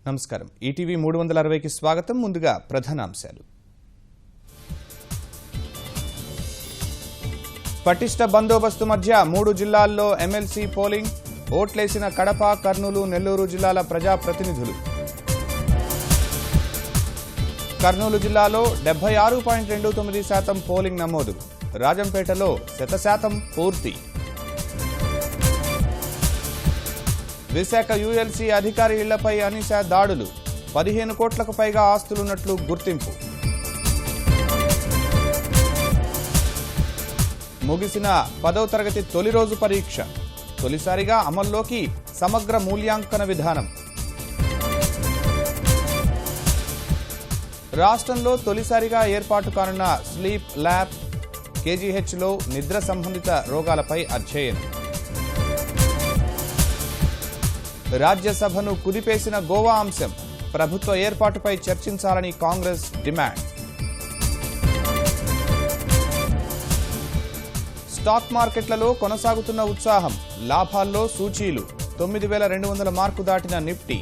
నమస్కారం. ఈటీవీ 360కి స్వాగతం. ముందుగా ప్రధానాంశాలు. పటిష్ట బందోబస్తు మధ్య 3 జిల్లాల్లో ఎమ్మెల్సీ పోలింగ్. ఓట్లేసిన కడప, కర్నూలు, నెల్లూరు జిల్లాల ప్రజాప్రతినిధులు. కర్నూలు జిల్లాలో 76.29% పోలింగ్ నమోదు. రాజంపేటలో 100% పూర్తి. విశాఖ యూఎల్సీ అధికారి ఇళ్లపై అనిశ దాడులు. 15 కోట్లకు పైగా ఆస్తులున్నట్లు గుర్తింపు. ముగిసిన 10వ తరగతి తొలి రోజు పరీక్ష. తొలిసారిగా అమల్లోకి సమగ్ర మూల్యాంకన విధానం. రాష్ట్రంలో తొలిసారిగా ఏర్పాటు కానున్న స్లీప్ ల్యాబ్. కేజీహెచ్లో నిద్ర సంబంధిత రోగాలపై అధ్యయనం. రాజ్యసభను కుదిపేసిన గోవా అంశం. ప్రభుత్వ ఏర్పాటుపై చర్చించాలని కాంగ్రెస్ డిమాండ్. స్టాక్ మార్కెట్లలో కొనసాగుతున్న ఉత్సాహం. లాభాల్లో సూచీలు. 9,200 మార్కు దాటిన నిఫ్టీ.